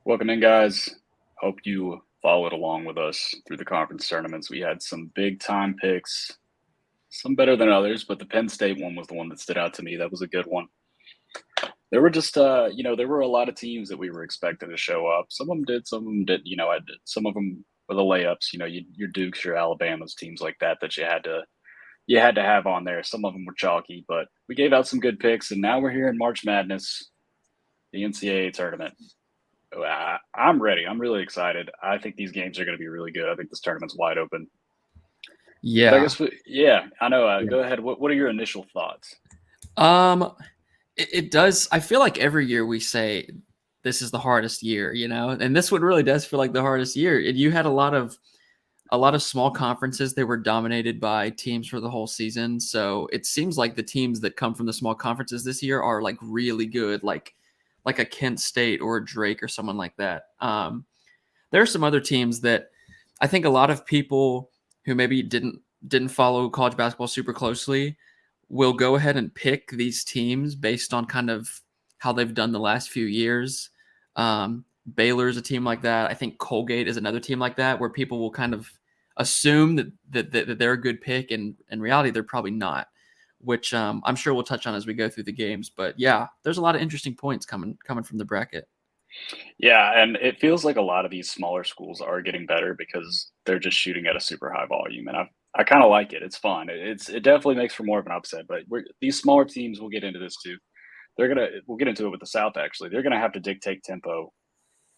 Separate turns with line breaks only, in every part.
Welcome in, guys. Hope you followed along with us through the conference tournaments. We had some big time picks, some better than others, but the Penn State one was the one that stood out to me. That was a good one. There were just, there were a lot of teams that we were expecting to show up. Some of them did, some of them didn't. Some of them were the layups. Your Dukes, your Alabamas, teams like that you had to have on there. Some of them were chalky, but we gave out some good picks, and now we're here in March Madness, the NCAA tournament. I'm ready. I'm really excited. I think these games are going to be really good. I think this tournament's wide open. But I
Yeah.
guess, I know. Go ahead. What are your initial thoughts?
Um, it does. I feel like every year we say this is the hardest year, and this one really does feel like the hardest year. And you had a lot of small conferences. They were dominated by teams for the whole season. So it seems like the teams that come from the small conferences this year are like really good, like a Kent State or a Drake or someone like that. There are some other teams that I think a lot of people who maybe didn't follow college basketball super closely will go ahead and pick these teams based on kind of how they've done the last few years. Baylor's a team like that. I think Colgate is another team like that, where people will kind of assume that they're a good pick, and in reality, they're probably not. Which I'm sure we'll touch on as we go through the games. But yeah, there's a lot of interesting points coming from the bracket.
Yeah, and it feels like a lot of these smaller schools are getting better because they're just shooting at a super high volume, and I kind of like it. It's fun. It definitely makes for more of an upset. But these smaller teams, we'll get into this too. We'll get into it with the South. Actually, they're gonna have to dictate tempo.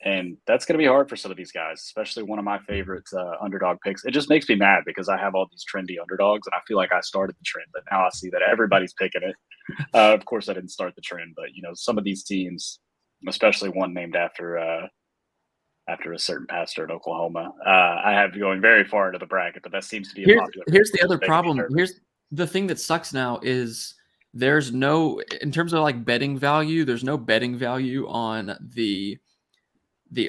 And that's going to be hard for some of these guys, especially one of my favorite underdog picks. It just makes me mad because I have all these trendy underdogs, and I feel like I started the trend, but now I see that everybody's picking it. Of course, I didn't start the trend, but some of these teams, especially one named after a certain pastor in Oklahoma, I have going very far into the bracket, but that seems to be a popular pick,
Here's the
which is
other
making me
problem.
nervous.
Here's the thing that sucks now is there's no, in terms of like betting value, there's no betting value on the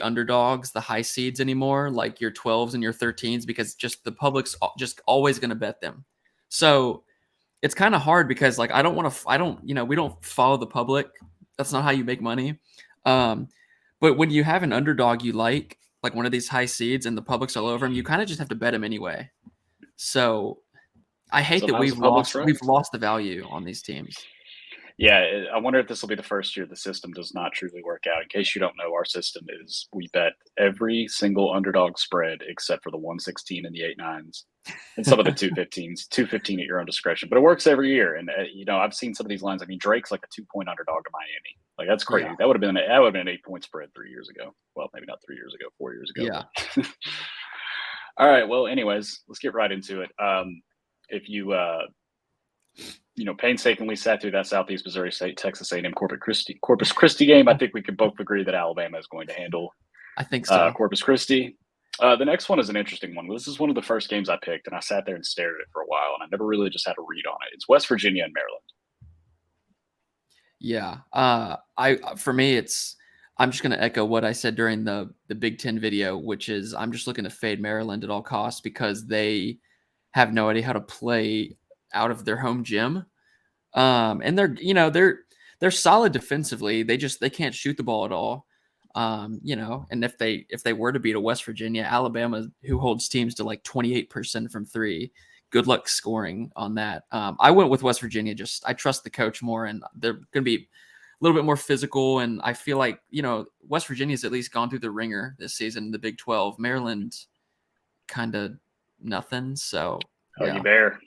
underdogs, the high seeds anymore, like your 12s and your 13s, because just the public's just always going to bet them. So it's kind of hard because like I don't, we don't follow the public. That's not how you make money. Um, but when you have an underdog you like one of these high seeds, and the public's all over him, you kind of just have to bet him anyway. So I hate that
Sometimes the public's right.
we've lost the value on these teams.
Yeah, I wonder if this will be the first year the system does not truly work out. In case you don't know, our system is we bet every single underdog spread except for the 116 and the 8-9s and some of the 215s, 215 at your own discretion. But it works every year. And, I've seen some of these lines. I mean, Drake's like a 2-point underdog to Miami. Like, that's crazy.
Yeah.
That would have been an 8-point spread 3 years ago. Well, maybe not 3 years ago, 4 years ago.
Yeah.
But all right. Well, anyways, let's get right into it. If you, painstakingly sat through that Southeast Missouri State, Texas A&M Corpus Christi game, I think we can both agree that Alabama is going to handle
I think so.
Corpus Christi. The next one is an interesting one. This is one of the first games I picked, and I sat there and stared at it for a while, and I never really just had a read on it. It's West Virginia and Maryland.
Yeah. For me, I'm just going to echo what I said during the Big Ten video, which is I'm just looking to fade Maryland at all costs because they have no idea how to play out of their home gym. And they're solid defensively. They can't shoot the ball at all. And if they were to beat a West Virginia, Alabama, who holds teams to like 28% from three, good luck scoring on that. I went with West Virginia. Just I trust the coach more, and they're going to be a little bit more physical. And I feel like West Virginia's at least gone through the ringer this season in the Big 12. Maryland, kind of nothing. So yeah.
Huggy Bear.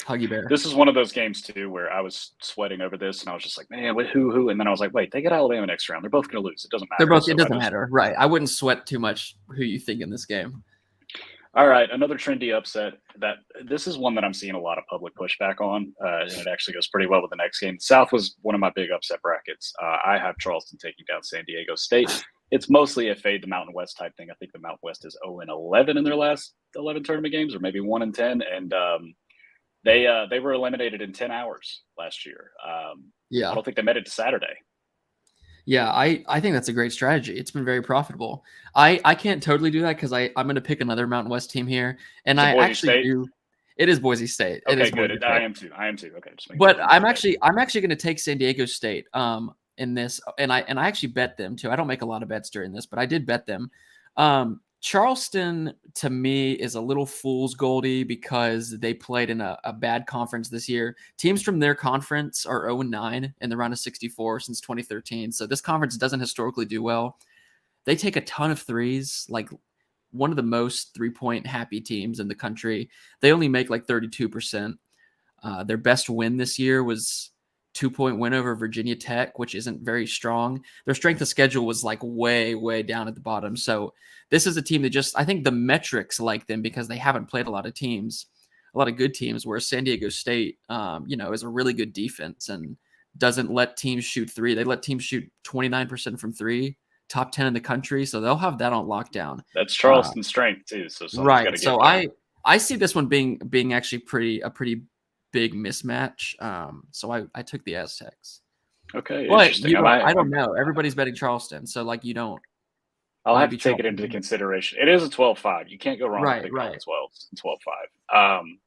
Huggy Bear.
This is one of those games too where I was sweating over this, and I was just like, "Man, who?" And then I was like, "Wait, they get Alabama next round. They're both going to lose. It doesn't matter."
It doesn't matter, right? I wouldn't sweat too much who you think in this game.
All right, another trendy upset. This is one that I'm seeing a lot of public pushback on, and it actually goes pretty well with the next game. South was one of my big upset brackets. I have Charleston taking down San Diego State. It's mostly a fade the Mountain West type thing. I think the Mountain West is 0-11 in their last 11 tournament games, or maybe 1-10, and they were eliminated in 10 hours last year.
Yeah.
I don't think they made it to Saturday.
Yeah, I think that's a great strategy. It's been very profitable. I can't totally do that because I'm going to pick another Mountain West team here, and I actually do. It is Boise State.
Okay, good. I am too. Okay,
but I'm actually going to take San Diego State. in this, and I actually bet them too. I don't make a lot of bets during this, but I did bet them. Charleston to me is a little fool's goldy because they played in a bad conference this year. Teams from their conference are 0-9 in the round of 64 since 2013. So this conference doesn't historically do well. They take a ton of threes, like one of the most 3-point happy teams in the country. They only make like 32%. Their best win this year was 2-point win over Virginia Tech, which isn't very strong. Their strength of schedule was like way, way down at the bottom. So this is a team that just, I think the metrics like them because they haven't played a lot of teams, a lot of good teams, whereas San Diego State, is a really good defense and doesn't let teams shoot three. They let teams shoot 29% from three, top 10 in the country. So they'll have that on lockdown.
That's Charleston's strength too. So someone's got
Right.
to
So
get
I see this one being actually a pretty big mismatch. So I took the Aztecs.
Okay,
But
interesting.
I don't know. Everybody's betting Charleston, so like you don't.
I'll have to
maybe
take it into
Charleston.
consideration. It is a 12-5. You can't go wrong with picking all
Right.
12s and 12-5.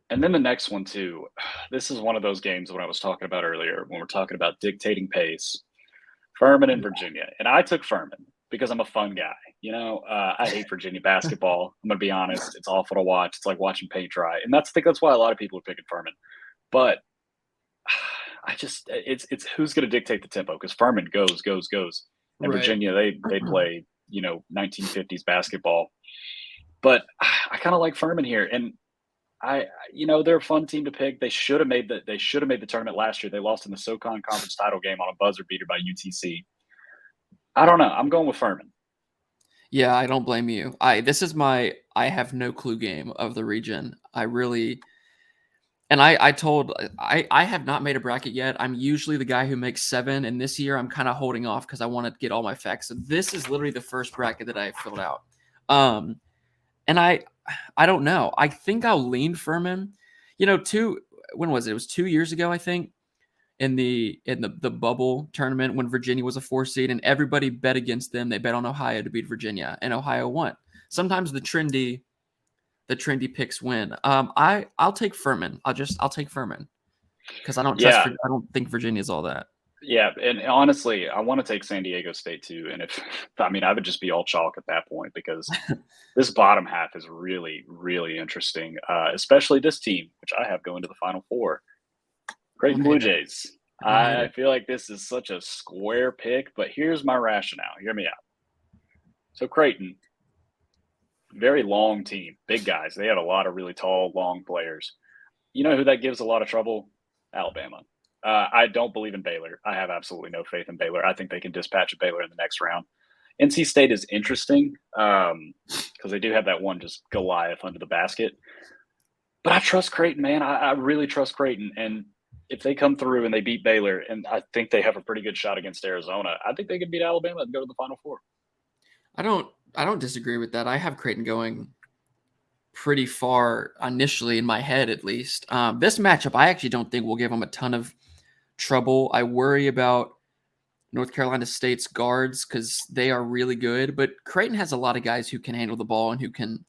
And then the next one too. This is one of those games when I was talking about earlier when we're talking about dictating pace. Furman and Virginia, and I took Furman because I'm a fun guy. I hate Virginia basketball. I'm gonna be honest; it's awful to watch. It's like watching paint dry, and I think that's why a lot of people are picking Furman. But it's who's gonna dictate the tempo because Furman goes, and
Right.
Virginia they play 1950s basketball. But I kind of like Furman here, and they're a fun team to pick. They should have made the tournament last year. They lost in the SoCon Conference title game on a buzzer beater by UTC. I don't know. I'm going with Furman.
Yeah, I don't blame you. This is my I have no clue game of the region. I really and I have not made a bracket yet. I'm usually the guy who makes 7, and this year I'm kind of holding off because I want to get all my facts. So this is literally the first bracket that I filled out. And I don't know. I think I'll lean Furman. When was it? It was 2 years ago, I think, in the bubble tournament when Virginia was a 4 seed and everybody bet against them. They bet on Ohio to beat Virginia, and Ohio won. Sometimes the trendy picks win. I'll take Furman. I'll take Furman because I don't trust.
Yeah,
I don't think Virginia's all that.
yeah, and honestly, I want to take San Diego State too. And I would just be all chalk at that point because this bottom half is really, really interesting, especially this team, which I have going to the Final Four. Creighton Blue Jays. I feel like this is such a square pick, but here's my rationale. Hear me out. So Creighton, very long team, big guys. They had a lot of really tall, long players. You know who that gives a lot of trouble? Alabama. I don't believe in Baylor. I have absolutely no faith in Baylor. I think they can dispatch Baylor in the next round. NC State is interesting because they do have that one just Goliath under the basket. But I trust Creighton, man. I really trust Creighton. And if they come through and they beat Baylor, and I think they have a pretty good shot against Arizona, I think they can beat Alabama and go to the Final Four.
I don't disagree with that. I have Creighton going pretty far initially in my head, at least. This matchup, I actually don't think will give them a ton of trouble. I worry about North Carolina State's guards because they are really good, but Creighton has a lot of guys who can handle the ball and who can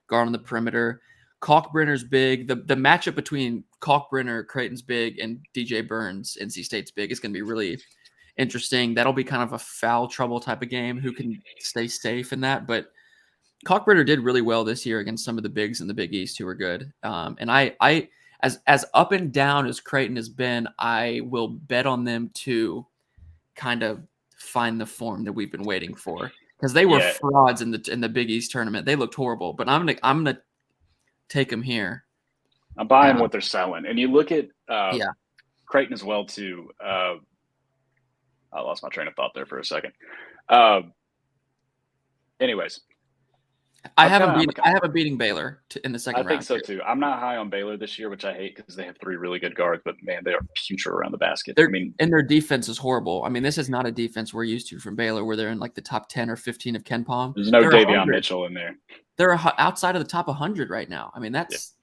guard on the perimeter. Kalkbrenner's big. The matchup between Kalkbrenner, Creighton's big, and DJ Burns, NC State's big, is going to be really interesting. That'll be kind of a foul trouble type of game. Who can stay safe in that? But Kalkbrenner did really well this year against some of the bigs in the Big East who were good. And I as up and down as Creighton has been, I will bet on them to kind of find the form that we've been waiting for because they were frauds in the Big East tournament. They looked horrible, but I'm gonna take them here.
I'm buying what they're selling, and you look at
Yeah.
Creighton as well too. I lost my train of thought there for a second. Anyways,
I have a beating Baylor in the second round.
I think so too. I'm not high on Baylor this year, which I hate because they have 3 really good guards, but man, they are putrid around the basket.
And their defense is horrible. I mean, this is not a defense we're used to from Baylor, where they're in like the top 10 or 15 of Ken Pom.
There's no Davion Mitchell in there.
They're outside of the top 100 right now. I mean, that's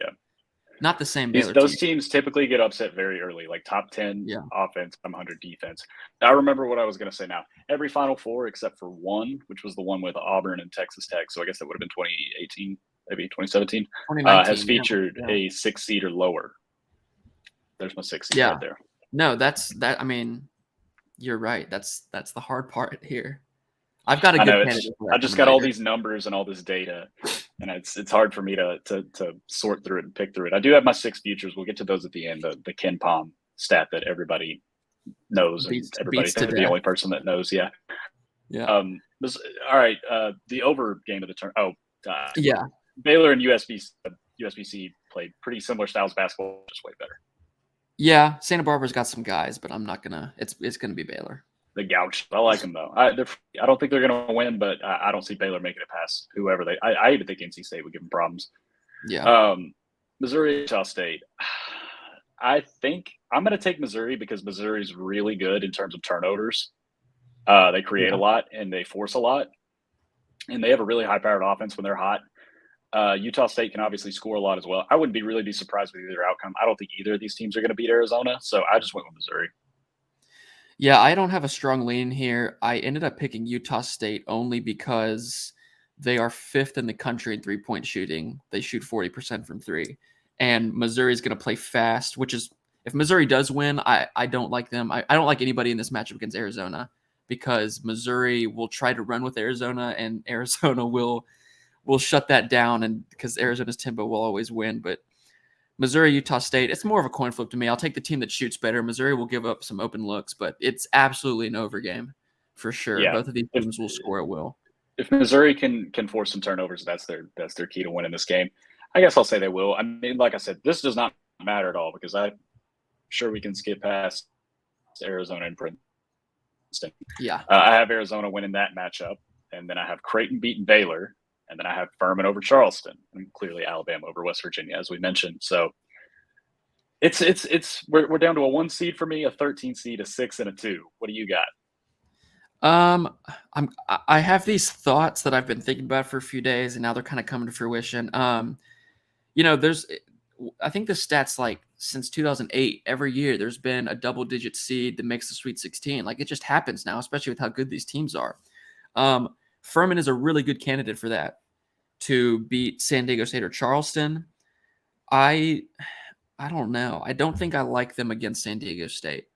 not the same Baylor
Those teams typically get upset very early, like top 10 offense, 100 defense. I remember what I was going to say now. Every Final Four except for one, which was the one with Auburn and Texas Tech, so I guess that would have been 2018, maybe 2017, has featured a 6 seed or lower. There's my 6 seed right there.
No, that's that. I mean, You're right. That's the hard part here. I've got a
I
good
know
candidate for
I
that
just
coming
got all
later.
these numbers and all this data, and it's hard for me to sort through it and pick through it. I do have my 6 futures. We'll get to those at the end. The Ken Palm stat that everybody knows and everybody
Beats to
the
death.
only person that knows. Yeah.
Yeah.
All right. The over game of the turn. Uh,
Yeah.
Baylor and USBC played pretty similar styles of basketball, just way better.
Yeah. Santa Barbara's got some guys, but I'm not gonna. It's gonna be Baylor.
The Gouch. I like them though. I don't think they're going to win, but I don't see Baylor making it past whoever they. I even think NC State would give them problems.
Yeah.
Missouri, Utah State. I think I'm going to take Missouri because Missouri's really good in terms of turnovers. They create a
Yeah.
lot and they force a lot, and they have a really high-powered offense when they're hot. Utah State can obviously score a lot as well. I wouldn't be surprised with either outcome. I don't think either of these teams are going to beat Arizona, so I just went with Missouri.
Yeah, I don't have a strong lean here. I ended up picking Utah State only because they are 5th in the country in three-point shooting. They shoot 40% from three. And Missouri is going to play fast, which is, if Missouri does win, I don't like them. I don't like anybody in this matchup against Arizona because Missouri will try to run with Arizona and Arizona will shut that down, and because Arizona's tempo will always win. But Missouri, Utah State, it's more of a coin flip to me. I'll take the team that shoots better. Missouri will give up some open looks, but it's absolutely an over game for sure.
Yeah,
Both of these teams will score at will.
if Missouri can force some turnovers, that's their key to winning this game. I guess I'll say they will. I mean, like I said, this does not matter at all because I'm sure we can skip past Arizona and Princeton.
Yeah.
I have Arizona winning that matchup, and then I have Creighton beating Baylor, and then I have Furman over Charleston, and clearly Alabama over West Virginia, as we mentioned. So we're down to a 1 seed for me, a 13 seed, a 6, and a 2. What do you got?
I have these thoughts that I've been thinking about for a few days, and now they're kind of coming to fruition. I think the stats like since 2008, every year there's been a double-digit seed that makes the Sweet 16. Like, it just happens now, especially with how good these teams are. Furman is a really good candidate for that, to beat San Diego State or Charleston. I don't know. I don't think I like them against San Diego State,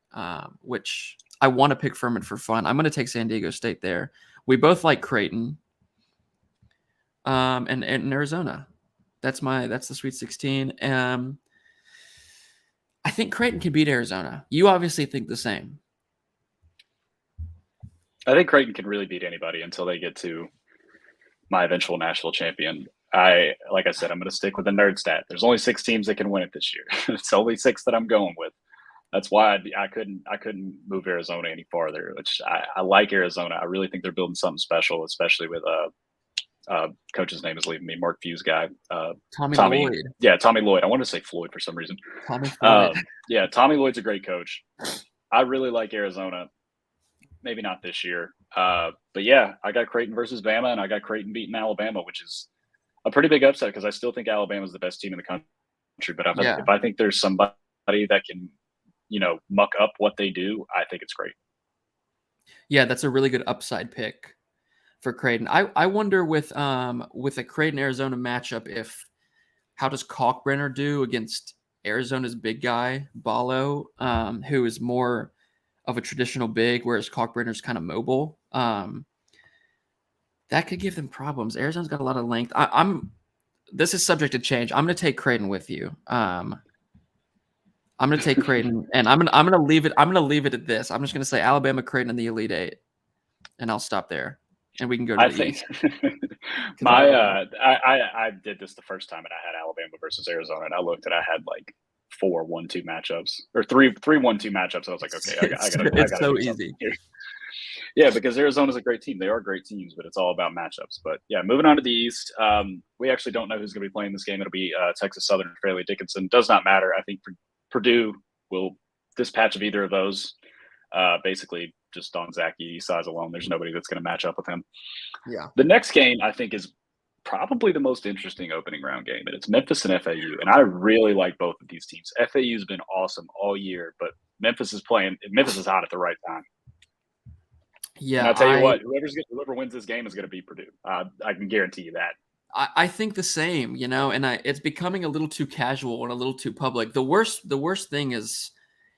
which I want to pick Furman for fun. I'm going to take San Diego State there. We both like Creighton and Arizona. That's the Sweet 16. I think Creighton can beat Arizona. You obviously think the same.
I think Creighton can really beat anybody until they get to my eventual national champion. Like I said, I'm going to stick with the nerd stat. There's only 6 teams that can win it this year. It's only 6 that I'm going with. That's why I couldn't move Arizona any farther. Which I like Arizona. I really think they're building something special, especially with coach's name is leaving me. Mark Few's guy,
Tommy Lloyd.
Yeah, Tommy Lloyd. I wanted to say Floyd for some reason.
Tommy Floyd.
Yeah, Tommy Lloyd's a great coach. I really like Arizona. Maybe not this year, but yeah, I got Creighton versus Bama, and I got Creighton beating Alabama, which is a pretty big upset because I still think Alabama is the best team in the country. But if I think there's somebody that can, muck up what they do, I think it's great.
Yeah, that's a really good upside pick for Creighton. I wonder with a Creighton Arizona matchup, how does Kalkbrenner do against Arizona's big guy Ballo, who is more of a traditional big, whereas Kalkbrenner's kind of mobile. That could give them problems. Arizona's got a lot of length. This is subject to change. I'm going to take Creighton with you. I'm going to take Creighton, and I'm going to leave it. I'm going to leave it at this. I'm just going to say Alabama, Creighton in the Elite Eight, and I'll stop there, and we can go to the East.
I did this the first time, and I had Alabama versus Arizona, and I looked and I had like 4 1-2 matchups or 3 1-2 matchups. I was like, okay, I got
it's so easy.
Here. Yeah, because Arizona's a great team. They are great teams, but it's all about matchups. But yeah, moving on to the East, we actually don't know who's going to be playing this game. It'll be Texas Southern and Fairleigh Dickinson. Does not matter. I think Purdue will dispatch of either of those. Basically, just on Zach Edey's size alone, there's nobody that's going to match up with him.
Yeah.
The next game I think is probably the most interesting opening round game, and it's Memphis and FAU. And I really like both of these teams. FAU's been awesome all year, but Memphis is hot at the right time.
Yeah,
and I'll tell you what, whoever wins this game is going to beat Purdue. I can guarantee you that.
I think the same, and it's becoming a little too casual and a little too public. The worst thing is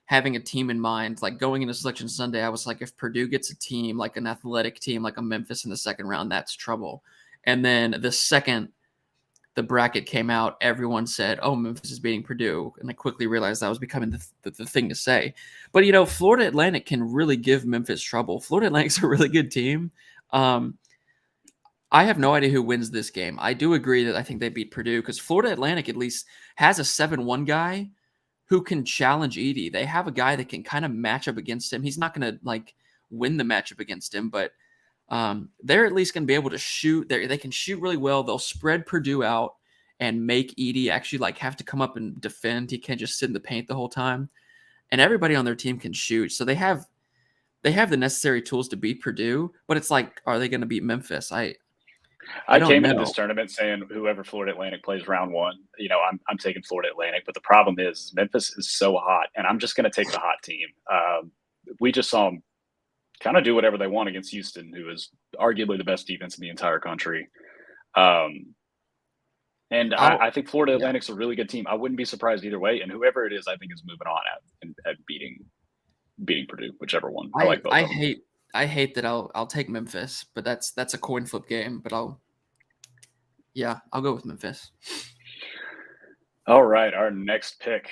having a team in mind. Like going into Selection Sunday, I was like, if Purdue gets a team, like an athletic team, like a Memphis in the second round, that's trouble. And then the second the bracket came out, everyone said, "Oh, Memphis is beating Purdue," and I quickly realized that was becoming the thing to say. But Florida Atlantic can really give Memphis trouble. Florida Atlantic's a really good team. I have no idea who wins this game. I do agree that I think they beat Purdue because Florida Atlantic at least has a 7-1 guy who can challenge Edey. They have a guy that can kind of match up against him. He's not going to like win the matchup against him, but they're at least going to be able to shoot. They can shoot really well. They'll spread Purdue out and make Edey actually like have to come up and defend. He can't just sit in the paint the whole time. And everybody on their team can shoot, so they have the necessary tools to beat Purdue. But it's like, are they going to beat Memphis? I
I
don't
came into
know.
this tournament saying whoever Florida Atlantic plays round one, I'm taking Florida Atlantic. But the problem is Memphis is so hot, and I'm just going to take the hot team. We just saw them kind of do whatever they want against Houston, who is arguably the best defense in the entire country. And I think Florida Atlantic's a really good team. I wouldn't be surprised either way. And whoever it is, I think is moving on at beating Purdue, whichever one. I like both of them.
I hate that I'll take Memphis, but that's a coin flip game. But I'll go with Memphis.
All right, our next pick.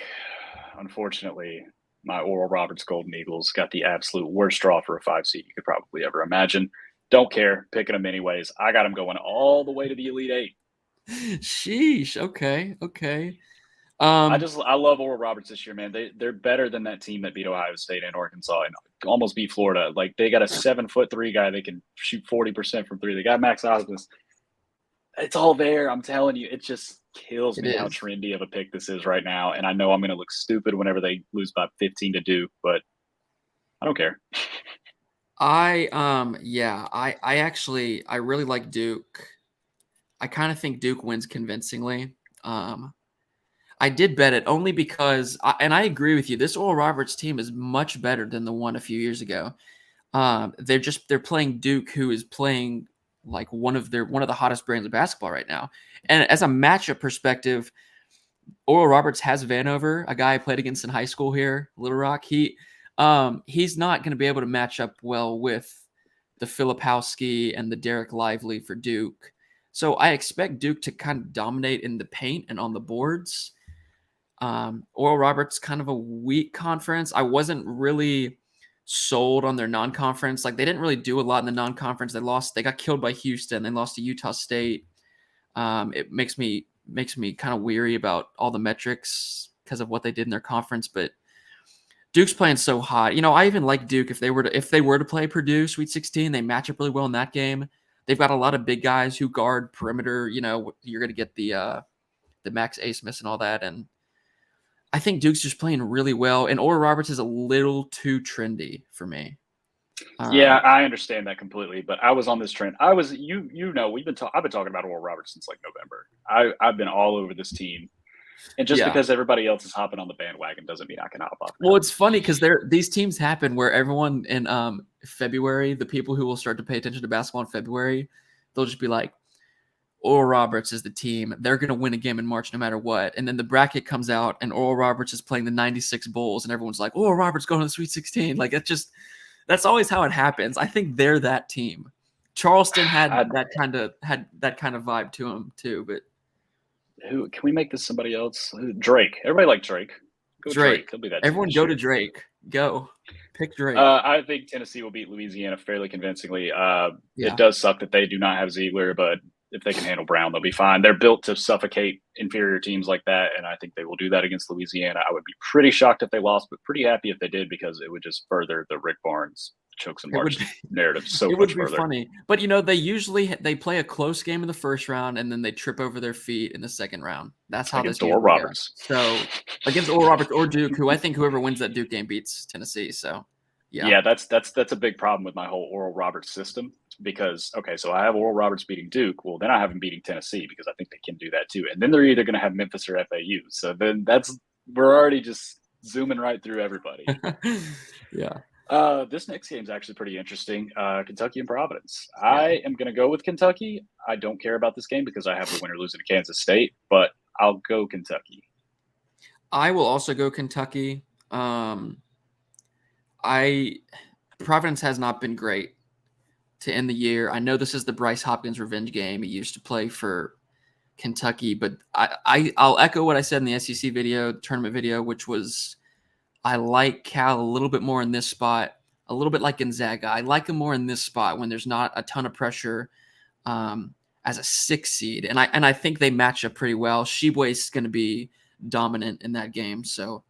Unfortunately, my Oral Roberts Golden Eagles got the absolute worst draw for a 5 seed you could probably ever imagine. Don't care, picking them anyways. I got them going all the way to the Elite Eight.
Sheesh. Okay.
I love Oral Roberts this year, man. They're better than that team that beat Ohio State and Arkansas and almost beat Florida. Like they got a 7'3" guy that can shoot 40% from three. They got Max Osmus. It's all there. I'm telling you, it just kills me how trendy of a pick this is right now. And I know I'm going to look stupid whenever they lose by 15 to Duke, but I don't care.
I really like Duke. I kind of think Duke wins convincingly. I did bet it only because, and I agree with you, this Oral Roberts team is much better than the one a few years ago. They're playing Duke, who is playing like one of the hottest brands of basketball right now. And as a matchup perspective, Oral Roberts has Vanover, a guy I played against in high school here, Little Rock. He's not going to be able to match up well with the Filipowski and the Derek Lively for Duke. So I expect Duke to kind of dominate in the paint and on the boards. Oral Roberts kind of a weak conference. I wasn't really sold on their non-conference. Like they didn't really do a lot in the non-conference. They got killed by Houston. They lost to Utah State. It makes me kind of weary about all the metrics because of what they did in their conference. But Duke's playing so hot. I even like Duke if they were to play Purdue Sweet 16. They match up really well in that game. They've got a lot of big guys who guard perimeter. You're going to get the Max Asmus and all that. And I think Duke's just playing really well. And Oral Roberts is a little too trendy for me.
Yeah, I understand that completely. But I was on this trend. I've been talking about Oral Roberts since like November. I've been all over this team. And just because everybody else is hopping on the bandwagon doesn't mean I can hop off.
Well, it's funny because these teams happen where everyone in February, the people who will start to pay attention to basketball in February, they'll just be like, Oral Roberts is the team. They're going to win a game in March no matter what. And then the bracket comes out and Oral Roberts is playing the 96 Bulls and everyone's like, Oral Roberts going to the Sweet 16. Like that's always how it happens. I think they're that team. Charleston had that kind of vibe to them too, but
who can we make this somebody else? Drake. Everybody like Drake.
Go Drake. He'll be that. Everyone go to Drake. Go. Pick Drake.
I think Tennessee will beat Louisiana fairly convincingly. It does suck that they do not have Ziegler, but if they can handle Brown, they'll be fine. They're built to suffocate inferior teams like that, and I think they will do that against Louisiana. I would be pretty shocked if they lost, but pretty happy if they did because it would just further the Rick Barnes chokes and march narrative so much further. It would be
funny. But, they play a close game in the first round, and then they trip over their feet in the second round. That's how
against Oral Roberts.
So, against Oral Roberts or Duke, who I think whoever wins that Duke game beats Tennessee. So,
yeah, that's a big problem with my whole Oral Roberts system because, okay, so I have Oral Roberts beating Duke. Well, then I have them beating Tennessee because I think they can do that too. And then they're either going to have Memphis or FAU. So then we're already just zooming right through everybody.
Yeah.
This next game is actually pretty interesting. Kentucky and Providence. Yeah. I am going to go with Kentucky. I don't care about this game because I have the winner losing to Kansas State, but I'll go Kentucky.
I will also go Kentucky. Um, I Providence has not been great to end the year. I know this is the Bryce Hopkins revenge game. He used to play for Kentucky, but I'll echo what I said in the SEC video, tournament video, which was I like Cal a little bit more in this spot, a little bit like Gonzaga. I like him more in this spot when there's not a ton of pressure as a 6 seed, and I think they match up pretty well. Sheboy's going to be dominant in that game, so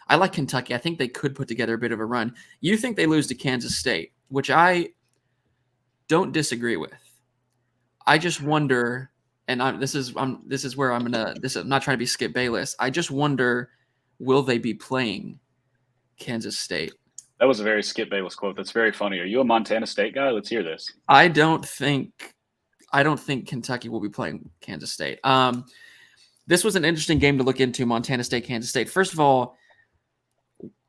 I like Kentucky. I think they could put together a bit of a run. You think they lose to Kansas State, which I don't disagree with. I just wonder, and this is where I'm gonna. This I'm not trying to be Skip Bayless. I just wonder, will they be playing Kansas State?
That was a very Skip Bayless quote. That's very funny. Are you a Montana State guy? Let's hear this.
I don't think Kentucky will be playing Kansas State. This was an interesting game to look into. Montana State, Kansas State. First of all,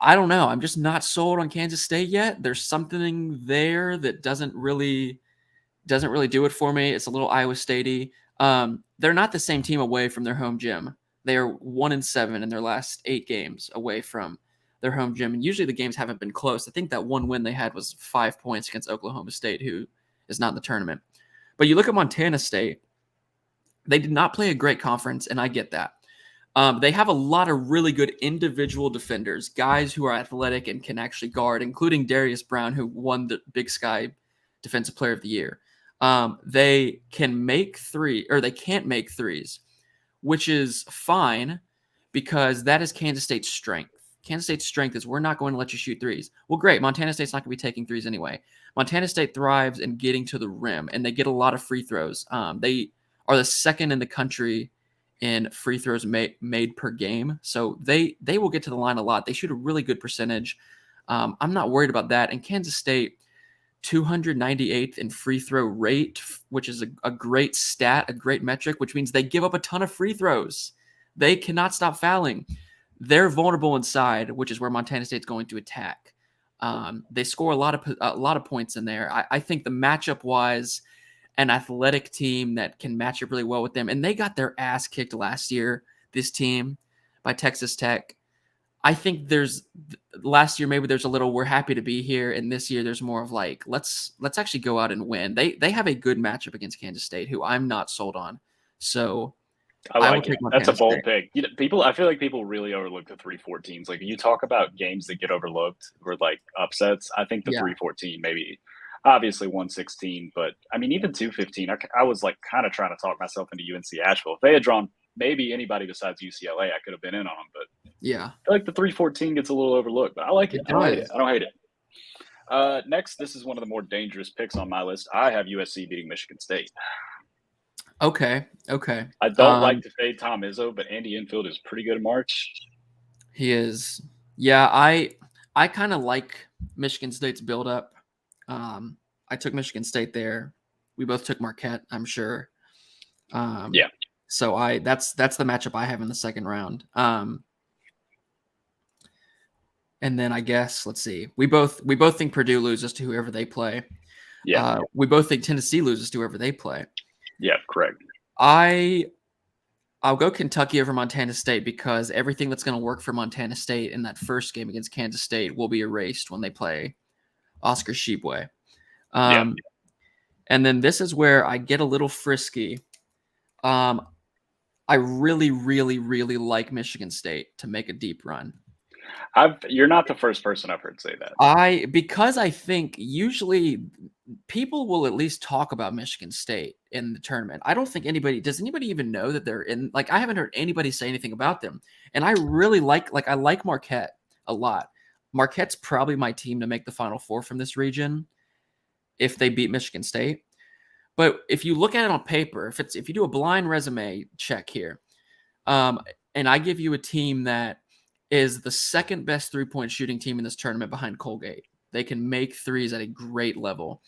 I don't know. I'm just not sold on Kansas State yet. There's something there that doesn't really do it for me. It's a little Iowa Statey. They're not the same team away from their home gym. They are 1-7 in their last 8 games away from their home gym, and usually the games haven't been close. I think that one win they had was 5 points against Oklahoma State, who is not in the tournament. But you look at Montana State; they did not play a great conference, and I get that. They have a lot of really good individual defenders, guys who are athletic and can actually guard, including Darius Brown, who won the Big Sky Defensive Player of the Year. They can make they can't make threes, which is fine because that is Kansas State's strength. Kansas State's strength is we're not going to let you shoot threes. Well, great. Montana State's not going to be taking threes anyway. Montana State thrives in getting to the rim, and they get a lot of free throws. They are the second in the country in free throws made per game. So they will get to the line a lot. They shoot a really good percentage. I'm not worried about that. And Kansas State, 298th in free throw rate, which is a great stat, a great metric, which means they give up a ton of free throws. They cannot stop fouling. They're vulnerable inside, which is where Montana State's going to attack. They score a lot of points in there. I think the matchup wise, an athletic team that can match up really well with them, and they got their ass kicked last year. This team by Texas Tech. I think last year maybe there's a little we're happy to be here, and this year there's more of like let's actually go out and win. They have a good matchup against Kansas State, who I'm not sold on. So
I like it. That's a bold
State.
pick. I feel like people really overlook the 3-14s. Like you talk about games that get overlooked or like upsets. I think the 3-14 maybe. Obviously 116, but I mean even 215. I was like kind of trying to talk myself into UNC Asheville. If they had drawn maybe anybody besides UCLA, I could have been in on them. But
yeah,
I feel like the 3-14 gets a little overlooked. But I like it. I don't hate it. Next, this is one of the more dangerous picks on my list. I have USC beating Michigan State.
Okay.
I don't like to fade Tom Izzo, but Andy Enfield is pretty good in March.
He is. Yeah, I kind of like Michigan State's build-up. I took Michigan State there. We both took Marquette, I'm sure.
Yeah.
So that's the matchup I have in the second round. And then I guess let's see. We both think Purdue loses to whoever they play.
Yeah.
We both think Tennessee loses to whoever they play.
Yeah, correct.
I'll go Kentucky over Montana State because everything that's going to work for Montana State in that first game against Kansas State will be erased when they play Oscar Tshiebwe. And then this is where I get a little frisky. I really, really, really like Michigan State to make a deep run.
You're not the first person I've heard say that.
Because I think usually people will at least talk about Michigan State in the tournament. I don't think does anybody even know that they're in, like, I haven't heard anybody say anything about them. And I really I like Marquette a lot. Marquette's probably my team to make the Final Four from this region if they beat Michigan State. But if you look at it on paper, if you do a blind resume check here, and I give you a team that is the second best three-point shooting team in this tournament behind Colgate. They can make threes at a great level.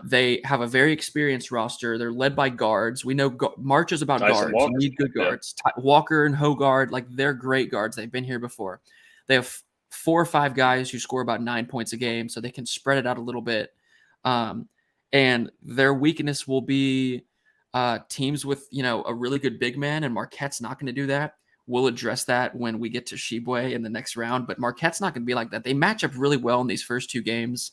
They have a very experienced roster. They're led by guards. We know March is about guards. You need good guards. Yeah. Walker and Hogard, like they're great guards. They've been here before. They have 4 or 5 guys who score about 9 points a game, so they can spread it out a little bit. And their weakness will be teams with a really good big man, and Marquette's not going to do that. we'll address that when we get to Sheboygan in the next round. But Marquette's not going to be like that. They match up really well in these first 2 games.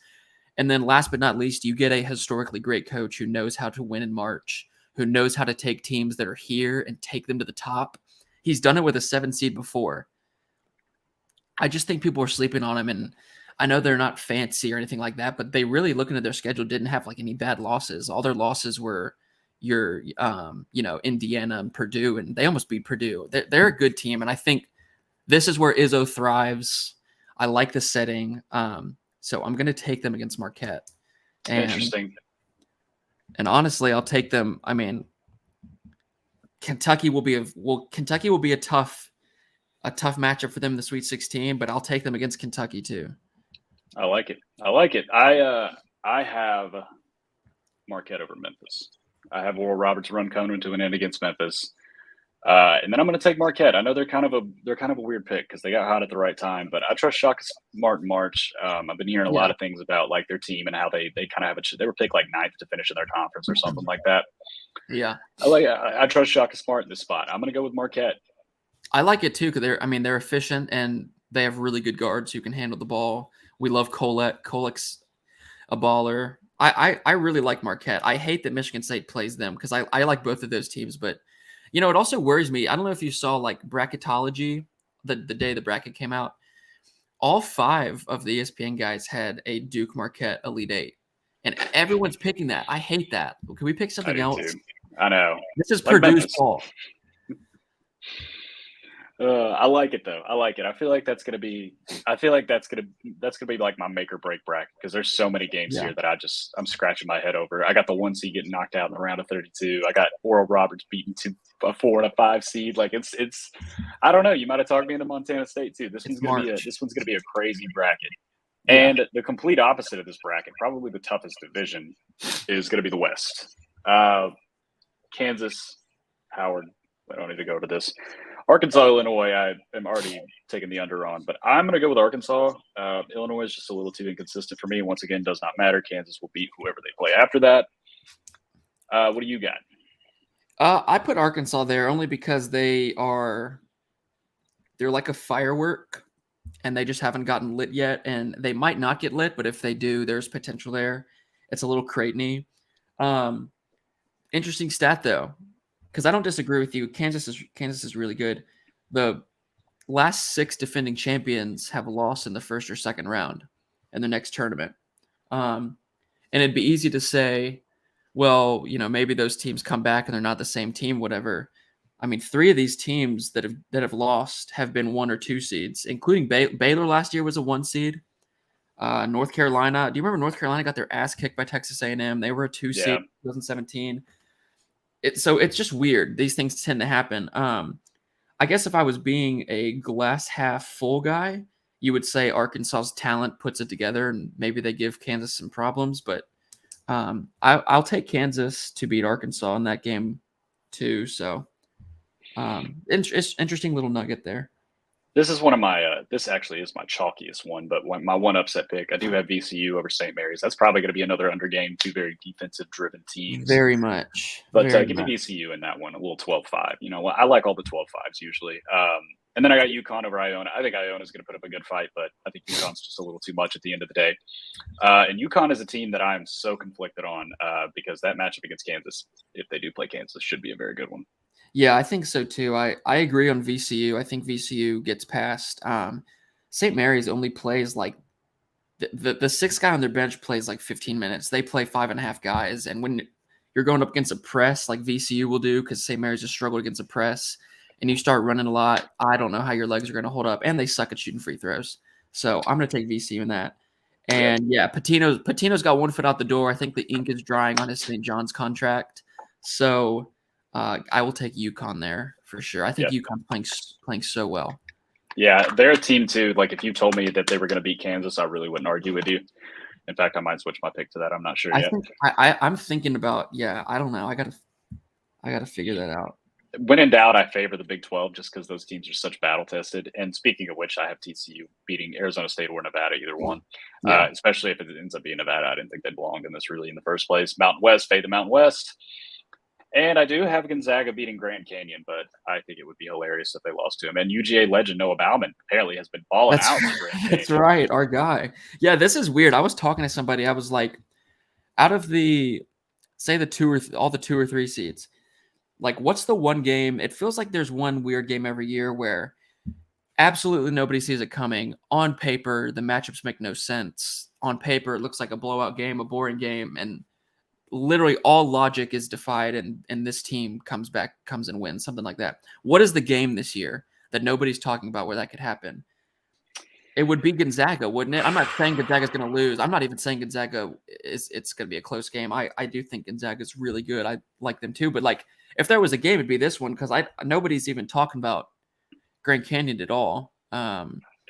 And then last but not least, you get a historically great coach who knows how to win in March, who knows how to take teams that are here and take them to the top. He's done it with a 7 seed before. I just think people are sleeping on him, and I know they're not fancy or anything like that, but they really, looking at their schedule, didn't have like any bad losses. All their losses were your, Indiana and Purdue, and they almost beat Purdue. They're a good team, and I think this is where Izzo thrives. I like the setting, so I'm going to take them against Marquette.
Interesting.
And honestly, I'll take them. I mean, Kentucky will be a tough matchup for them in the Sweet 16, but I'll take them against Kentucky too.
I like it. I have Marquette over Memphis. I have Oral Roberts run Conan to an end against Memphis. And then I'm going to take Marquette. I know they're kind of a weird pick because they got hot at the right time, but I trust Shaka Smart in March. I've been hearing a lot of things about like their team and how they kind of they were picked like 9th to finish in their conference or something like that.
Yeah,
I trust Shaka Smart in this spot. I'm going to go with Marquette.
I like it too because they're efficient and they have really good guards who can handle the ball. We love Kolek. Kolek's a baller. I really like Marquette. I hate that Michigan State plays them because I like both of those teams, but it also worries me. I don't know if you saw like bracketology the day the bracket came out. All 5 of the ESPN guys had a Duke Marquette Elite 8, and everyone's picking that. I hate that. Can we pick something else?
Too. I know.
This is like Purdue's fault.
I like it though. I like it. I feel like that's gonna be like my make or break bracket because there's so many games here that I'm scratching my head over. I got the 1 seed getting knocked out in the round of 32. I got Oral Roberts beaten to a 4 and a 5 seed. Like it's. I don't know. You might have talked me into Montana State too. This one's gonna be a crazy bracket. And the complete opposite of this bracket, probably the toughest division, is going to be the West. Kansas, Howard. I don't need to go to this. Arkansas, Illinois, I am already taking the under on, but I'm going to go with Arkansas. Illinois is just a little too inconsistent for me. Once again, does not matter. Kansas will beat whoever they play after that. What do you got?
I put Arkansas there only because they're like a firework, and they just haven't gotten lit yet, and they might not get lit, but if they do, there's potential there. It's a little Creighton-y. Interesting stat though, because I don't disagree with you. Kansas is really good. The last 6 defending champions have lost in the first or second round in the next tournament. And it'd be easy to say, well, maybe those teams come back and they're not the same team, whatever. I mean, 3 of these teams that have lost have been 1 or 2 seeds, including Baylor last year was a 1 seed. North Carolina. Do you remember North Carolina got their ass kicked by Texas A&M? They were a 2 seed in 2017. So it's just weird. These things tend to happen. I guess if I was being a glass half full guy, you would say Arkansas's talent puts it together and maybe they give Kansas some problems. But I'll take Kansas to beat Arkansas in that game too. So interesting little nugget there.
This is one of my. This actually is my chalkiest one, but my one upset pick. I do have VCU over St. Mary's. That's probably going to be another under game. 2 very defensive-driven teams.
Very much.
But give me VCU in that one. A little 12-5. I like all the 12-5s usually. And then I got UConn over Iona. I think Iona is going to put up a good fight, but I think UConn's just a little too much at the end of the day. And UConn is a team that I'm so conflicted on because that matchup against Kansas, if they do play Kansas, should be a very good one.
Yeah, I think so too. I agree on VCU. I think VCU gets past. St. Mary's only plays like the 6th guy on their bench plays like 15 minutes. They play 5.5 guys. And when you're going up against a press like VCU will do, because St. Mary's just struggled against a press, and you start running a lot, I don't know how your legs are going to hold up. And they suck at shooting free throws. So I'm going to take VCU in that. And Patino's got 1 foot out the door. I think the ink is drying on his St. John's contract. So I will take UConn there for sure. I think UConn's playing so well. Yeah,
they're a team too. Like if you told me that they were going to beat Kansas, I really wouldn't argue with you. In fact, I might switch my pick to that. I'm not sure yet.
I'm thinking about. I don't know. I gotta figure that out.
When in doubt, I favor the Big 12 just because those teams are such battle tested. And speaking of which, I have TCU beating Arizona State or Nevada, either one. Especially if it ends up being Nevada. I didn't think they belonged in this really in the first place. Mountain West, fade the Mountain West. And I do have Gonzaga beating Grand Canyon, but I think it would be hilarious if they lost to him. And UGA legend Noah Bauman apparently has been balling
That's
out at Grand
that's
Canyon.
right, our guy. Yeah, this is weird. I was talking to somebody. I was like, out of the say the all the 2 or 3 seeds, like what's the one game? It feels like there's one weird game every year where absolutely nobody sees it coming. On paper, the matchups make no sense. On paper, it looks like a blowout game, a boring game, and literally all logic is defied, and this team comes and wins, something like that. What is the game this year that nobody's talking about where that could happen? It would be Gonzaga, wouldn't it? I'm not saying Gonzaga's going to lose. I'm not even saying Gonzaga it's going to be a close game. I do think Gonzaga's really good. I like them too. But like, if there was a game, it'd be this one because nobody's even talking about Grand Canyon at all.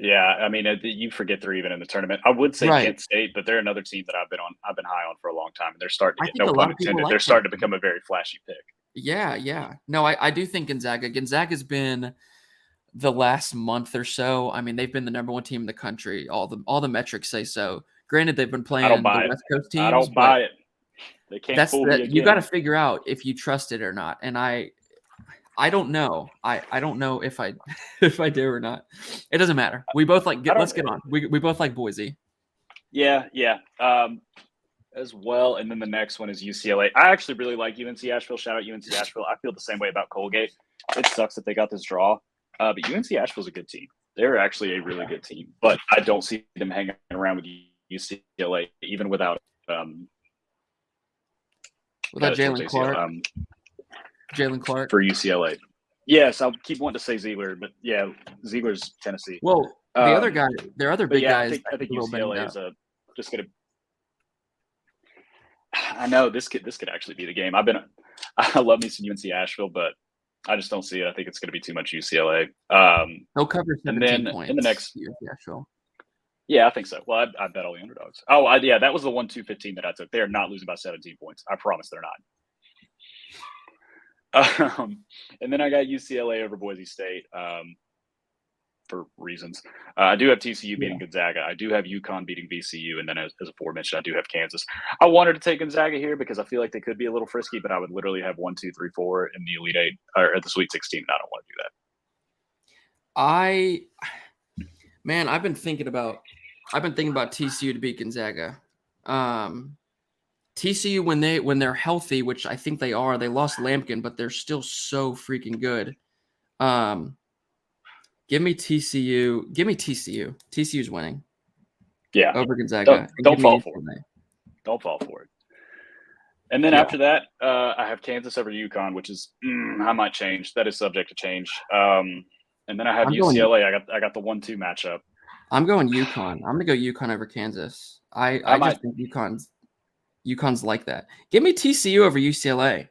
Yeah, I mean, you forget they're even in the tournament. I would say
Right.
Kent State, but they're another team that I've been high on for a long time, and they're starting to
I
get,
think
no
a
pun
lot of people
intended,
like
they're
Kent
starting to
State.
become a very flashy pick.
Yeah, yeah. No, I do think Gonzaga. Gonzaga's been the last month or so. I mean, they've been the number one team in the country. All the metrics say so. Granted, they've been
I don't
playing the
buy it.
West Coast
I
teams,
don't
but
buy it. They can't
that's
fool me
that you got to
again.
figure out if you trust it or not. And I don't know. I don't know if I if I do or not. It doesn't matter. We both like
I don't.
let's get on. We both like Boise.
Yeah, yeah. As well, and then the next one is UCLA. I actually really like UNC Asheville. Shout out UNC Asheville. I feel the same way about Colgate. It sucks that they got this draw, but UNC Asheville's a good team. They're actually a really good team, but I don't see them hanging around with UCLA even without
Jalen Clark. Jalen Clark.
For UCLA. Yes, I'll keep wanting to say Ziegler, but yeah, Ziegler's Tennessee.
Well, the other guy, their other big
yeah,
guys.
I think UCLA is just gonna. I know this could actually be the game. I love me some UNC Asheville, but I just don't see it. I think it's going to be too much UCLA.
They'll cover 17 points.
In the next,
Asheville.
Yeah, I think so. Well, I bet all the underdogs. Oh, yeah, that was the 1-2-15 that I took. They are not losing by 17 points. I promise they're not. And then I got UCLA over Boise State for reasons. I do have TCU beating Gonzaga. I do have UConn beating VCU. And then as aforementioned, I do have Kansas. I wanted to take Gonzaga here because I feel like they could be a little frisky, but I would literally have 1, 2, 3, 4 in the Elite Eight or at the Sweet 16. And I don't want to do that.
Man, I've been thinking about TCU to beat Gonzaga. TCU when they're healthy, which I think they are, they lost Lampkin, but they're still so freaking good. Give me TCU. Give me TCU. TCU's winning.
Yeah.
Over Gonzaga.
Don't fall for it. Don't fall for it. And then after that, I have Kansas over UConn, which is I might change. That is subject to change. And then I have UCLA. I got the 1-2 matchup.
I'm going UConn. I'm gonna go UConn over Kansas. I just think UConn's like that. Give me TCU over UCLA.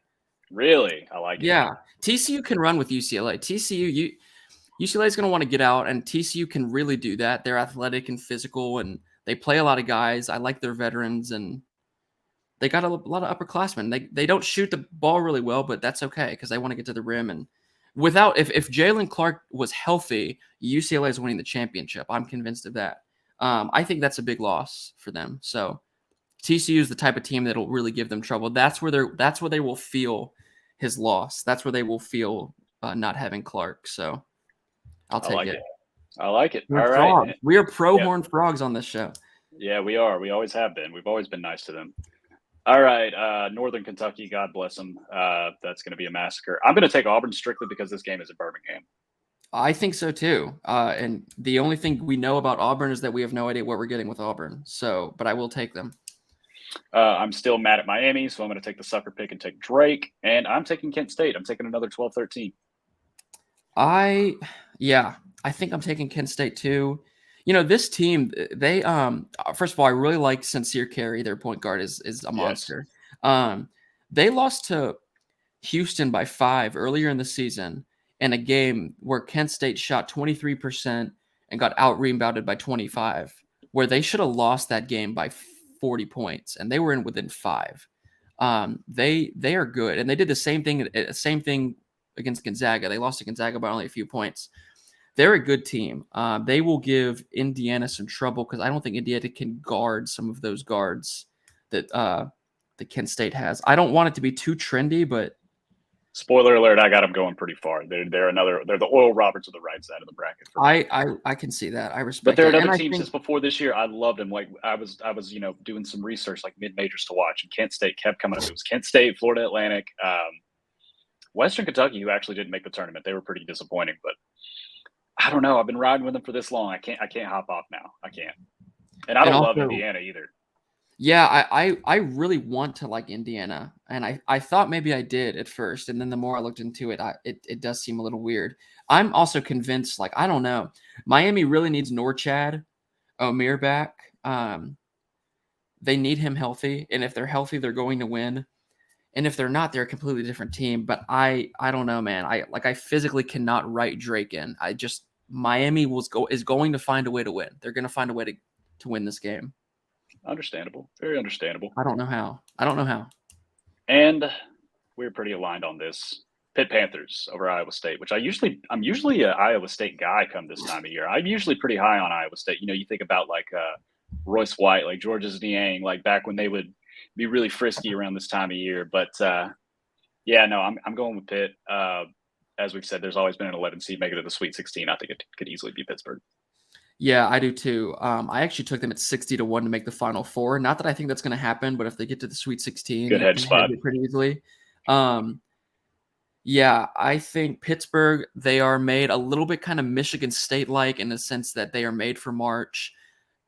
Really? I like it.
Yeah. TCU can run with UCLA. UCLA is going to want to get out, and TCU can really do that. They're athletic and physical, and they play a lot of guys. I like their veterans, and they got a lot of upperclassmen. They don't shoot the ball really well, but that's okay because they want to get to the rim. And if Jalen Clark was healthy, UCLA is winning the championship. I'm convinced of that. I think that's a big loss for them. So TCU is the type of team that'll really give them trouble. That's where they will feel his loss. That's where they will feel not having Clark. So I'll take it.
I like it.
We're
all right.
We are Horned Frogs on this show.
Yeah, we are. We always have been. We've always been nice to them. All right. Northern Kentucky, God bless them. That's going to be a massacre. I'm going to take Auburn strictly because this game is in Birmingham.
I think so too. And the only thing we know about Auburn is that we have no idea what we're getting with Auburn. So, but I will take them.
I'm still mad at Miami, so I'm going to take the sucker pick and take Drake. And I'm taking Kent State. I'm taking another 12-13.
I think I'm taking Kent State too. You know, this team, they first of all, I really like Sincere Carey. Their point guard is a monster. Yes. They lost to Houston by 5 earlier in the season in a game where Kent State shot 23% and got out-rebounded by 25, where they should have lost that game by 40 points, and they were within 5. They are good, and they did the same thing against Gonzaga. They lost to Gonzaga by only a few points. They're a good team. They will give Indiana some trouble because I don't think Indiana can guard some of those guards that Kent State has. I don't want it to be too trendy, but
Spoiler alert, I got them going pretty far. They're the Oral Roberts of the right side of the bracket for me.
I can see that. I
But
respect
there are
it,
other
and I
teams
think
since before this year. I loved them. Like I was doing some research like mid majors to watch, and Kent State kept coming up. It was Kent State, Florida Atlantic, Western Kentucky, who actually didn't make the tournament. They were pretty disappointing, but I don't know. I've been riding with them for this long. I can't hop off now. I can't. And I
and
don't love
also
Indiana either.
yeah, I really want to like Indiana, and I thought maybe I did at first, and then the more I looked into it, it does seem a little weird. I'm also convinced, like I don't know, Miami really needs Norchad Omier back. They need him healthy, and if they're healthy, they're going to win. And if they're not, they're a completely different team. But I don't know, man. I physically cannot write Drake in. I just Miami is going to find a way to win. They're going to find a way to win this game.
Understandable. Very understandable.
I don't know how. I don't know how.
And we're pretty aligned on this. Pitt Panthers over Iowa State, which I'm usually an Iowa State guy come this time of year. I'm usually pretty high on Iowa State. You think about like Royce White, like Georges Niang, like back when they would be really frisky around this time of year. But yeah, no, I'm going with Pitt. As we've said, there's always been an 11 seed make it to the Sweet 16. I think it could easily be Pittsburgh.
Yeah, I do too. I actually took them at 60-1 to make the Final Four. Not that I think that's going to happen, but if they get to the Sweet 16,
Good
they
hedge
can
spot.
hedge it pretty easily. Yeah, I think Pittsburgh, they are made a little bit kind of Michigan State-like in the sense that they are made for March.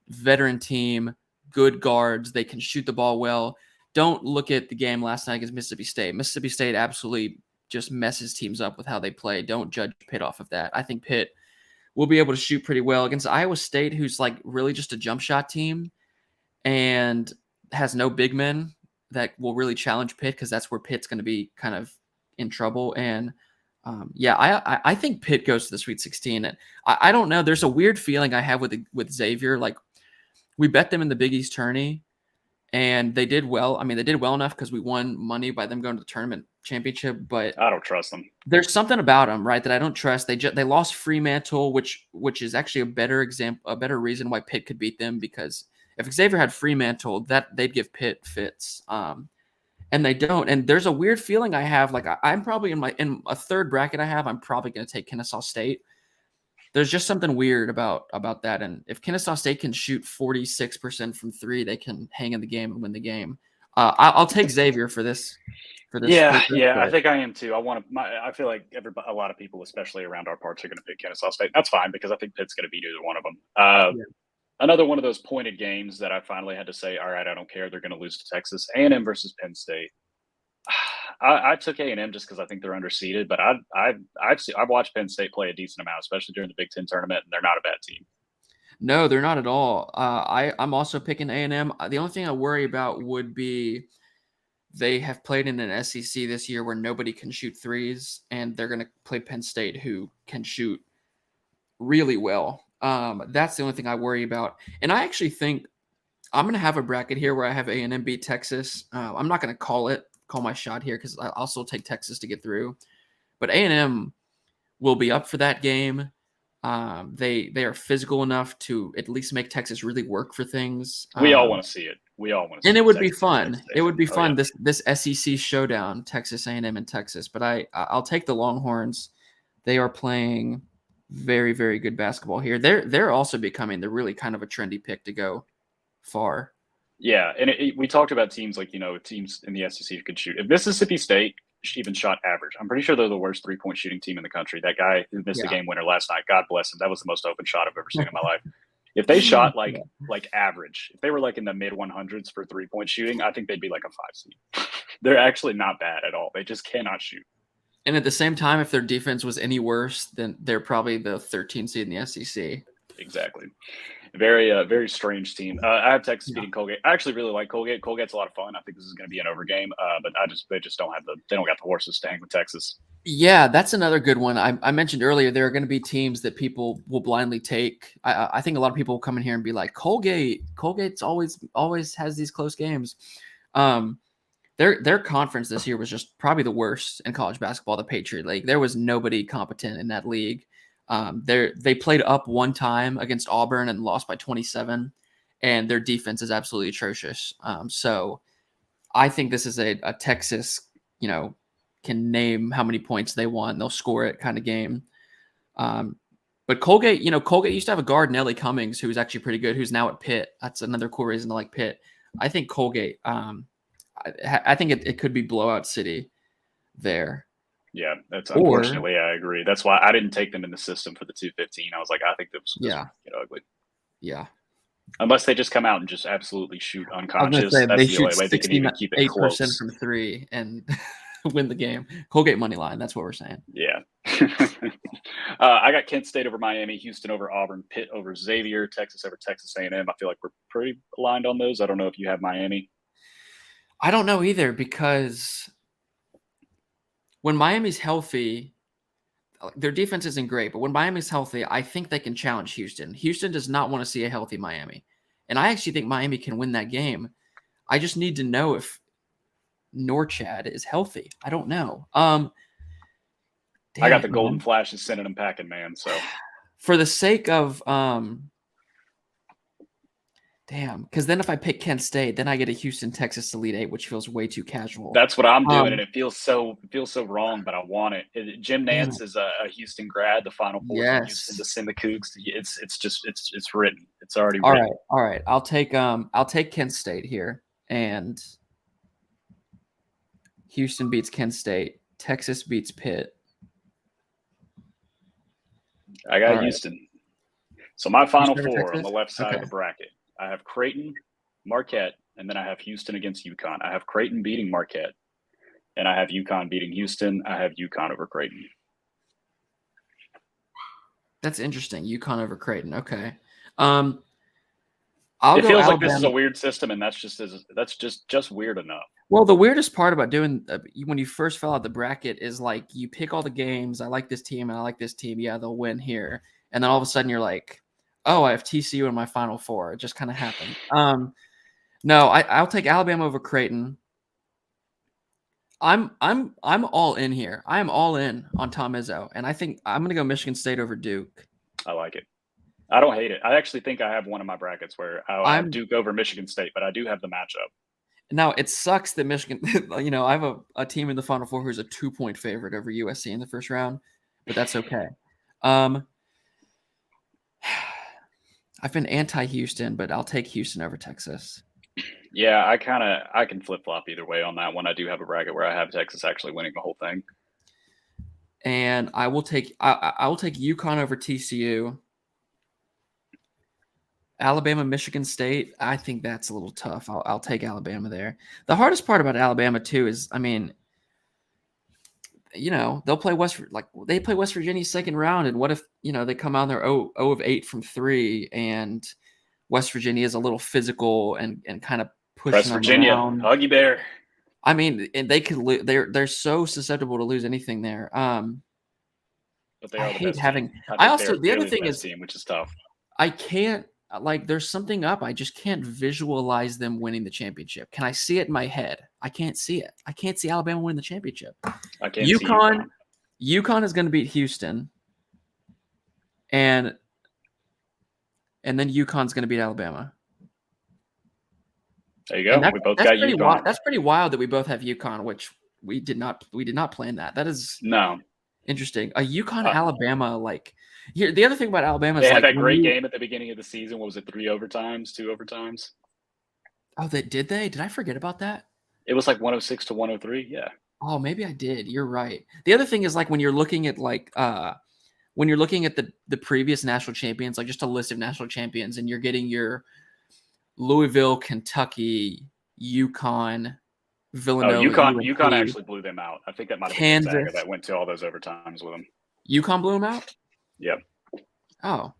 Veteran team, good guards, they can shoot the ball well. Don't look at the game last night against Mississippi State. Mississippi State absolutely just messes teams up with how they play. Don't judge Pitt off of that. I think Pitt will be able to shoot pretty well against Iowa State, who's like really just a jump shot team and has no big men that will really challenge Pitt because that's where Pitt's going to be kind of in trouble. And yeah, I think Pitt goes to the Sweet 16. And I don't know. There's a weird feeling I have with Xavier. Like we bet them in the Big East tourney, and they did well. I mean, they did well enough because we won money by them going to the tournament championship. But
I don't trust them.
there's something about them, right, that I don't trust. They lost Fremantle, which is actually a better reason why Pitt could beat them, because if Xavier had Fremantle, that they'd give Pitt fits. And they don't. And there's a weird feeling I have. Like I'm probably in a third bracket I'm probably going to take Kennesaw State. There's just something weird about that. And if Kennesaw State can shoot 46% from three, they can hang in the game and win the game. I'll take Xavier for this.
Yeah, I think I am too. I feel like a lot of people, especially around our parts, are going to pick Kennesaw State. That's fine because I think Pitt's going to beat either one of them.
Yeah.
Another one of those pointed games that I finally had to say, all right, I don't care. They're going to lose to Texas. A&M versus Penn State. I took A&M just because I think they're underseeded, but I've watched Penn State play a decent amount, especially during the Big Ten tournament, and they're not a bad team.
No, they're not at all. I'm also picking A&M. The only thing I worry about would be they have played in an SEC this year where nobody can shoot threes, and they're going to play Penn State, who can shoot really well. That's the only thing I worry about. And I actually think I'm going to have a bracket here where I have A&M beat Texas. I'm not going to call my shot here because I'll still take Texas to get through. But A&M will be up for that game. They are physical enough to at least make Texas really work for things.
We all want to see it.
And it would be fun. It would be fun, this SEC showdown, Texas A&M and Texas. But I'll take the Longhorns. They are playing very, very good basketball here. They're also becoming the really kind of a trendy pick to go far.
Yeah, and we talked about teams like teams in the SEC who could shoot. If Mississippi State even shot average, I'm pretty sure they're the worst 3-point shooting team in the country. That guy who missed the game winner last night, God bless him, that was the most open shot I've ever seen in my life. If they shot like average, if they were like in the mid 100s for 3-point shooting, I think they'd be like a 5 seed. They're actually not bad at all. They just cannot shoot.
And at the same time, if their defense was any worse, then they're probably the 13th seed in the SEC.
Exactly. Very strange team. I have Texas beating Colgate. I actually really like Colgate. Colgate's a lot of fun. I think this is going to be an over game, but they just don't got the horses to hang with Texas.
Yeah, that's another good one. I mentioned earlier there are going to be teams that people will blindly take. I think a lot of people will come in here and be like, Colgate's always has these close games. Their conference this year was just probably the worst in college basketball, the Patriot League. There was nobody competent in that league. They played up one time against Auburn and lost by 27, and their defense is absolutely atrocious. So I think this is a Texas, can name how many points they want. They'll score it kind of game. But Colgate, Colgate used to have a guard, Nelly Cummings, who was actually pretty good, who's now at Pitt. That's another cool reason to like Pitt. I think Colgate, I think it could be blowout city there.
Yeah, that's unfortunately, I agree. That's why I didn't take them in the system for the 215. I was like, I think this
Yeah.
get ugly.
Yeah.
Unless they just come out and just absolutely shoot
I was
unconscious.
gonna say
That's
they
the
shoot
only way they can even keep it
68%
close.
from 3 and win the game. Colgate money line. That's what we're saying.
Yeah. I got Kent State over Miami, Houston over Auburn, Pitt over Xavier, Texas over Texas A&M. I feel like we're pretty aligned on those. I don't know if you have Miami.
I don't know either, because when Miami's healthy, their defense isn't great, but when Miami's healthy, I think they can challenge Houston. Houston does not want to see a healthy Miami. And I actually think Miami can win that game. I just need to know if Norchad is healthy. I don't know.
I got the Golden Flashes sending them packing, man. So
for the sake of because then if I pick Kent State, then I get a Houston, Texas Elite Eight, which feels way too casual.
That's what I'm doing, and it feels so wrong, but I want it. Jim Nance is a Houston grad. The Final Four in Houston to send the Cougs. It's written. It's already written.
All right. I'll take Kent State here, and Houston beats Kent State. Texas beats Pitt.
I got Houston. So my Final Four on the left side of the bracket. I have Creighton, Marquette, and then I have Houston against UConn. I have Creighton beating Marquette, and I have UConn beating Houston. I have UConn over Creighton.
That's interesting. UConn over Creighton. Okay.
It feels like this is a weird system, and that's just weird enough.
Well, the weirdest part about doing when you first fill out the bracket is like you pick all the games. I like this team and I like this team. Yeah, they'll win here, and then all of a sudden you're like, oh, I have TCU in my Final Four. It just kind of happened. No, I'll take Alabama over Creighton. I'm all in here. I am all in on Tom Izzo, and I think I'm going to go Michigan State over Duke.
I like it. I don't hate it. I actually think I have one of my brackets where I have Duke over Michigan State, but I do have the matchup. Now,
it sucks that Michigan, I have a team in the Final Four who's a 2-point favorite over USC in the first round, but that's okay. I've been anti-Houston, but I'll take Houston over Texas.
Yeah, I can flip-flop either way on that one. I do have a bracket where I have Texas actually winning the whole thing.
And I will take UConn over TCU. Alabama, Michigan State, I think that's a little tough. I'll take Alabama there. The hardest part about Alabama too is, they'll play West Virginia second round, and what if they come out there 0 of 8 from 3, and West Virginia is a little physical and kind of pushing
West Virginia,
around.
Huggy Bear.
And they could they're so susceptible to lose anything there.
But they are the best
having.
Team.
I also the other thing is
team, which is tough.
I can't. There's something up. I just can't visualize them winning the championship. Can I see it in my head? I can't see it. I can't see Alabama winning the championship.
I can't see UConn.
UConn is going to beat Houston, and then UConn's going to beat Alabama.
There you go. We both got UConn.
That's pretty wild that we both have UConn, which we did not plan that. That is interesting. A UConn Alabama Here, the other thing about Alabama is
they had that great game at the beginning of the season. What was it? 2 overtimes?
Oh, did they? Did I forget about that?
It was like 106 to 103. Yeah.
Oh, maybe I did. You're right. The other thing is when you're looking at the previous national champions, like just a list of national champions, and you're getting your Louisville, Kentucky, UConn, Villanova.
UConn actually blew them out. I think that might have been Gonzaga that went to all those overtimes with them.
UConn blew them out?
Yep.
Oh.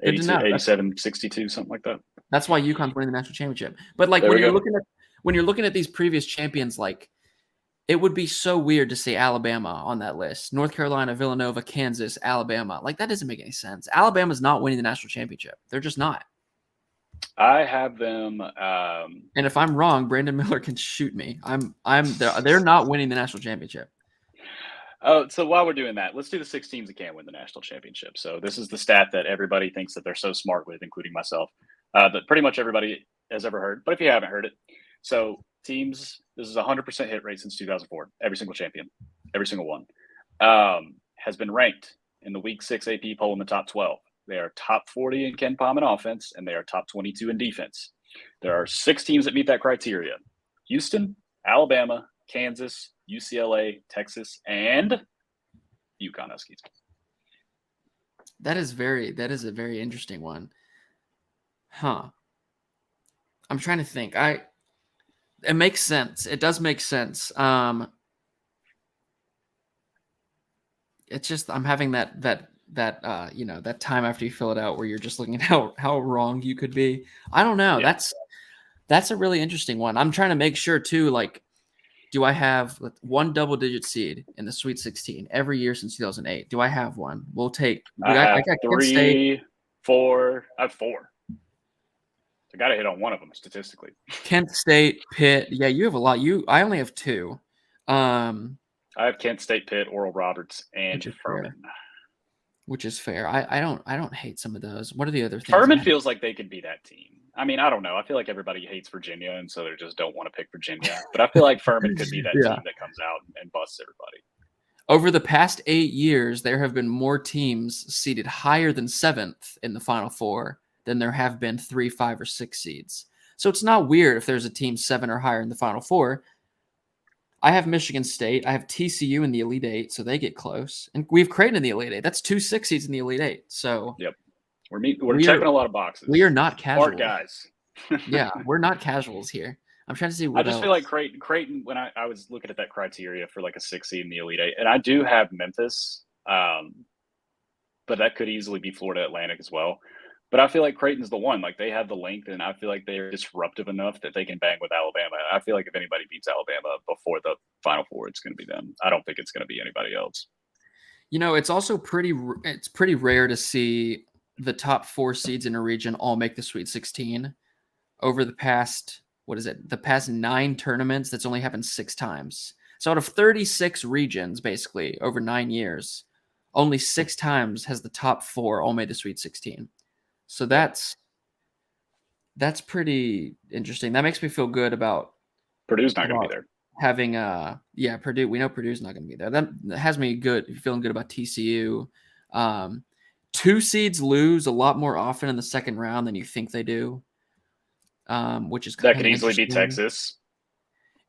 87, 62, something like that.
That's why UConn's winning the national championship. But when you're looking at these previous champions, it would be so weird to see Alabama on that list. North Carolina, Villanova, Kansas, Alabama. That doesn't make any sense. Alabama's not winning the national championship. They're just not.
I have them.
And if I'm wrong, Brandon Miller can shoot me. They're not winning the national championship.
Oh, so while we're doing that, let's do the 6 teams that can't win the national championship. So this is the stat that everybody thinks that they're so smart with, including myself, that pretty much everybody has ever heard. But if you haven't heard it, so teams, this is 100% hit rate since 2004, every single champion. every single one, has been ranked in the Week 6 AP poll in the top 12. They are top 40 in Ken Palm in offense, and they are top 22 in defense. There are 6 teams that meet that criteria: Houston, Alabama, Kansas, UCLA, Texas, and UConn Huskies.
That is a very interesting one. Huh. I'm trying to think. It makes sense. It does make sense. It's just I'm having that time after you fill it out where you're just looking at how wrong you could be. I don't know.
Yeah.
That's a really interesting one. I'm trying to make sure too, like, do I have one double-digit seed in the Sweet 16 every year since 2008? Do I have one? We'll take.
I have
Kent
3,
State,
4. I have 4. I got to hit on one of them statistically.
Kent State, Pitt. Yeah, you have a lot. I only have 2.
I have Kent State, Pitt, Oral Roberts, and Furman.
Which is fair. I don't hate some of those. What are the other things?
Furman feels like they could be that team. I mean, I don't know. I feel like everybody hates Virginia, and so they just don't want to pick Virginia. But I feel like Furman could be that team that comes out and busts everybody.
Over the past 8 years, there have been more teams seeded higher than 7th in the Final Four than there have been 3, 5, or 6 seeds. So it's not weird if there's a team 7 or higher in the Final Four. I have Michigan State. I have TCU in the Elite Eight, so they get close. And we have Creighton in the Elite Eight. That's 2 6 seeds in the Elite Eight. So
yep, we're checking a lot of boxes.
We are not casual.
Smart guys.
Yeah, we're not casuals here. I'm trying to see what
I just
else.
feel like Creighton, when I was looking at that criteria for like a 6 seed in the Elite Eight, and I do have Memphis, but that could easily be Florida Atlantic as well. But I feel like Creighton's the one. Like, they have the length, and I feel like they're disruptive enough that they can bang with Alabama. I feel like if anybody beats Alabama before the Final Four, it's going to be them. I don't think it's going to be anybody else.
You know, it's also pretty rare to see the top 4 seeds in a region all make the Sweet 16. Over the past, the past 9 tournaments, that's only happened 6 times. So out of 36 regions, basically, over 9 years, only 6 times has the top 4 all made the Sweet 16. So that's pretty interesting. That makes me feel good about
Purdue's not going to be there.
Having Purdue. We know Purdue's not going to be there. That has me feeling good about TCU. 2 seeds lose a lot more often in the second round than you think they do, which is
that could easily be Texas.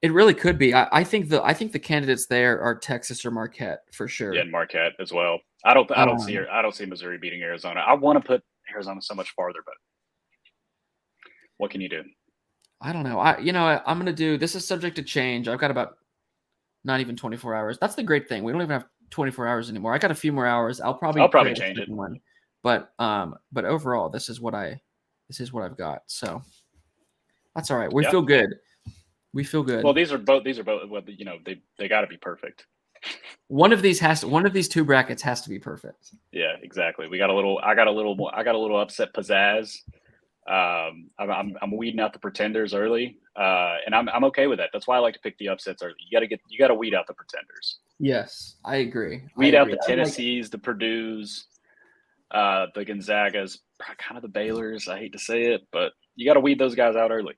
It really could be. I think the candidates there are Texas or Marquette for sure.
Yeah, and Marquette as well. I don't see Missouri beating Arizona. I want to put Arizona so much farther, but what can you do?
I don't know. I'm going to do, this is subject to change. I've got about not even 24 hours. That's the great thing. We don't even have 24 hours anymore. I got a few more hours. I'll probably
change it.
One. But overall, this is what I've got. So that's all right. We feel good. We feel good.
Well, these are both, well, they got to be perfect.
One of these 2 brackets has to be perfect.
Yeah, exactly. I got a little upset pizzazz. I'm weeding out the pretenders early, and I'm okay with that. That's why I like to pick the upsets early. You got to weed out the pretenders.
Yes, I agree.
Weed out the Tennessees, the Purdues, the Gonzagas, kind of the Baylors. I hate to say it, but you got to weed those guys out early.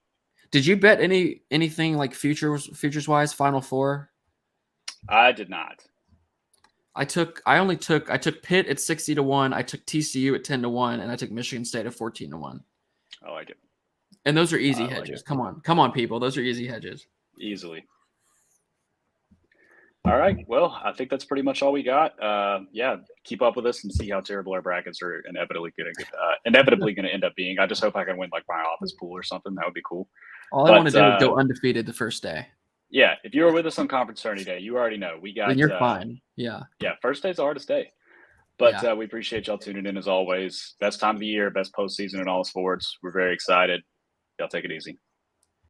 Did you bet anything like futures wise Final Four?
I did not.
I took Pitt at 60-1. I took TCU at 10-1, and I took Michigan State at 14-1.
I like it.
And those are easy hedges. Come on, people. Those are easy hedges.
Easily. All right. Well, I think that's pretty much all we got. Keep up with us and see how terrible our brackets are inevitably going to end up being. I just hope I can win like my office pool or something. That would be cool.
All I want to do is go undefeated the first day.
Yeah, if you were with us on Conference Tourney Day, you already know we got.
Then you're fine. Yeah.
Yeah, first day's the hardest day, but we appreciate y'all tuning in as always. Best time of the year, best postseason in all sports. We're very excited. Y'all take it easy.